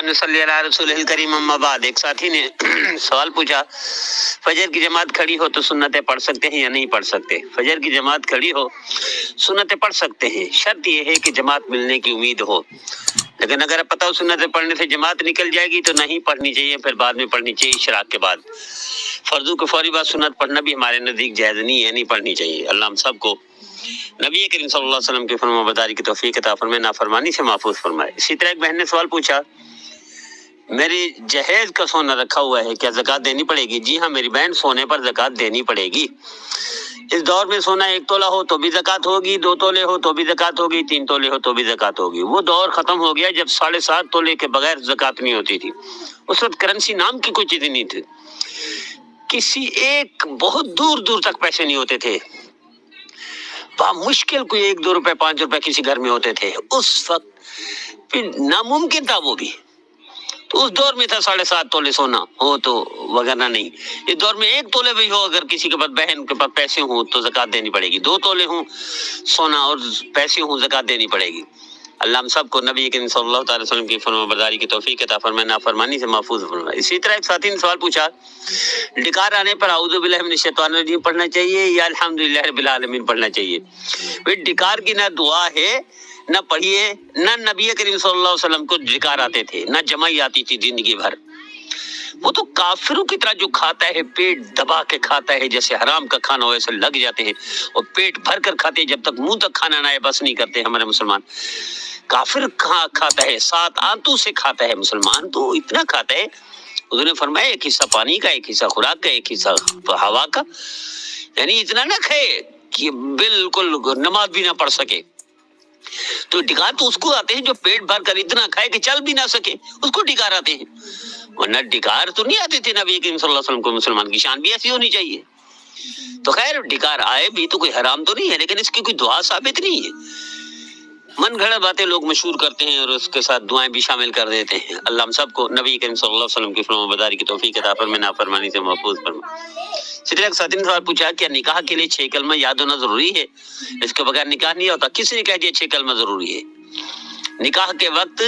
नसल्ली अला रसूलिल करीम अम्मा बाद। एक साथी ने सवाल पूछा, फजर की जमात खड़ी हो तो सुन्नतें पढ़ सकते हैं या नहीं पढ़ सकते? फजर की जमात खड़ी हो सुन्नतें पढ़ सकते हैं, शर्त यह है कि जमात मिलने की उम्मीद हो। लेकिन अगर पता हो सुन्नतें पढ़ने से जमात निकल जाएगी तो नहीं पढ़नी चाहिए, फिर बाद में पढ़नी चाहिए इशराक के बाद। फर्जू के फौरी बाद सुन्नत पढ़ना भी हमारे नजदीक जायज नहीं है, नहीं पढ़नी चाहिए। अल्लाह हम सबको नबी करीम सल्लल्लाहु अलैहि वसल्लम की फरमाबरदारी की तौफीक अता फरमाए, नाफरमानी से महफूज फरमाए। इसी तरह एक बहन ने सवाल पूछा, मेरी जहेज का सोना रखा हुआ है, क्या ज़कात देनी पड़ेगी? जी हाँ मेरी बहन, सोने पर ज़कात देनी पड़ेगी। इस दौर में सोना 1 तोला हो तो भी ज़कात होगी, 2 तोले हो तो भी ज़कात होगी, 3 तोले हो तो भी ज़कात होगी। वो दौर खत्म हो गया जब 7.5 तोले के बगैर ज़कात नहीं होती थी। उस वक्त करेंसी नाम की कोई चीज़ नहीं थी, किसी एक बहुत दूर दूर तक पैसे नहीं होते थे, मुश्किल कोई 1-2 रुपए 5 रुपए किसी घर में होते थे। उस वक्त फिर नामुमकिन था वो भी। तो उस दौर में था 7.5 तोले सोना हो तो वगैरह नहीं। इस दौर में 1 तोले भी हो, अगर किसी के पास बहन के पास पैसे हो तो ज़कात देनी पड़ेगी। 2 तोले हो सोना और पैसे हो ज़कात देनी पड़ेगी। अल्लाह हम सबको नबी करीम सल्लल्लाहु अलैहि वसल्लम की फरमाबरदारी की तौफीक अता फरमाए, नाफरमानी से महफूज फरमाए। इसी तरह एक साथी ने सवाल पूछा, डिकार आने पर औज़ु बिल्लाहि मिनश शैतानिर रजीम पढ़ना चाहिए या अल्हम्दुलिल्लाह रब्बिल आलमीन पढ़ना चाहिए? भाई डिकार की ना दुआ है न पढ़िए, न नबी करीम सल्लल्लाहु अलैहि वसल्लम को डिकार आते थे, न जमाई आती थी जिंदगी भर। वो तो काफिरों की तरह जो खाता है, पेट दबा के खाता है, जैसे हराम का खाना हो ऐसे लग जाते हैं और पेट भर कर खाते हैं, जब तक मुंह तक खाना ना आए बस नहीं करते हमारे मुसलमान। काफिर खाता है, 7 आंतों से खाता है, मुसलमान तो इतना खाता है। उन्होंने फरमाया 1 हिस्सा पानी का, 1 हिस्सा खुराक का, 1 हिस्सा हवा का, यानी इतना ना खाए कि बिल्कुल नमाज भी ना पढ़ सके। तो डिकार तो उसको आते हैं जो पेट भर कर इतना खाए कि चल भी ना सके, उसको डिकार आते हैं, वरना डिकार तो नहीं आते थे नबी करीम सल्लल्लाहु अलैहि वसल्लम को। मुसलमान की शान भी ऐसी होनी चाहिए। तो खैर डिकार आए भी तो कोई हराम तो नहीं है, लेकिन इसकी कोई दुआ साबित नहीं है। मन घड़ा बातें लोग मशहूर करते हैं और उसके साथ दुआएं भी शामिल कर देते हैं। अल्लाह हम सबको नबी करीम सल्लल्लाहु अलैहि वसल्लम की फरमाबरदारी की तौफीक अता फरमाए, नाफरमानी से महफूज फरमाए। सिर्फ एक साथी ने सवाल पूछा, क्या निकाह के लिए 6 कलमा याद होना जरूरी है? इसके बगैर निकाह नहीं होता। किसने कह दिया 6 कलमा जरूरी है? निकाह के वक्त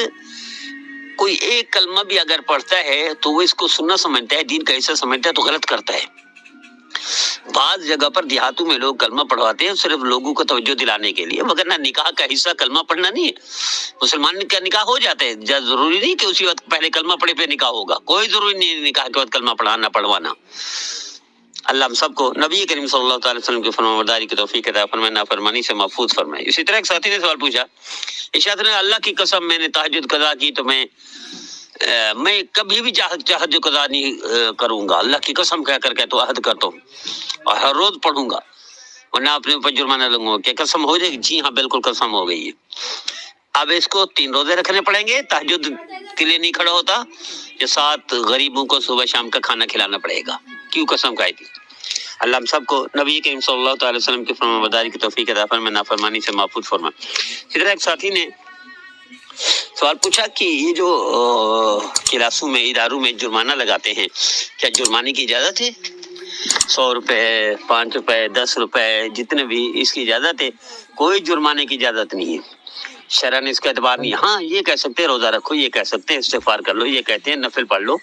कोई एक कलमा भी अगर पढ़ता है तो वो इसको सुन्नत समझता है, दीन का हिस्सा समझता है, तो गलत करता है। बाज जगह पर देहातों में लोग कलमा पढ़वाते हैं सिर्फ लोगों को तवज्जो दिलाने के लिए, मगर ना निकाह का हिस्सा कलमा पढ़ना नहीं है। मुसलमान का निकाह हो जाता है, जरूरी नहीं कि उसी वक्त पहले कलमा पढ़े पे निकाह होगा, कोई जरूरी नहीं निकाह के वक्त कलमा पढ़ाना पढ़वाना। अल्लाह हम सबको नबी करीम सल्लल्लाहु अलैहि वसल्लम की फरमाबरदारी की तौफीक अता फरमाए, नाफरमानी से महफूज फरमाए। इसी तरह एक साथी ने सवाल पूछा, इशात ने अल्लाह की कसम मैंने तहज्जुद कज़ा की तो मैं कभी भी तहज्जुद कज़ा नहीं करूंगा, अल्लाह की कसम कह करके तो अहद करता हूँ और हर रोज पढ़ूंगा, वरना अपने ऊपर जुर्माना लगूंगा। क्या कसम हो जाएगी? जी हाँ बिल्कुल कसम हो गई है। अब इसको 3 रोजे रखने पड़ेंगे, तहज्जुद के लिए नहीं खड़ा होता, ये 7 गरीबों को सुबह शाम का खाना खिलाना पड़ेगा। क्यों कसम खाई थी? अल्लाह हम सबको नबी करीम सल्लल्लाहु अलैहि वसल्लम की फरमाबरदारी की तौफीक अता फरमाए, नाफरमानी से महफूज फरमाए। इधर एक साथी ने सवाल पूछा कि ये जो क्लासों में इदारों में जुर्माना लगाते हैं, क्या जुर्माने की इजाजत है? 100 रुपए 5 रुपए 10 रुपए जितने भी, इसकी इजाजत है? कोई जुर्माने की इजाजत नहीं है, शरअन इसका एतबार नहीं है। हाँ ये कह सकते हैं रोजा रखो, ये कह सकते हैं इस्तिगफार कर लो, ये कहते हैं नफिल पढ़ लो,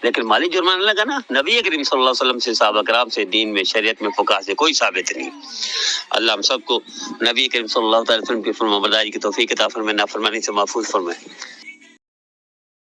लेकिन माली जुर्माना लगाना नबी करीम सल्लल्लाहु अलैहि वसल्लम से, सहाबा किराम से, दीन में शरीयत में फुक़हा से कोई साबित नहीं। अल्लाह हम सबको नबी करीम सल्लल्लाहु अलैहि वसल्लम की फरमाबरदारी की तौफीक अता फरमाए, नाफरमानी से महफूज फरमाए।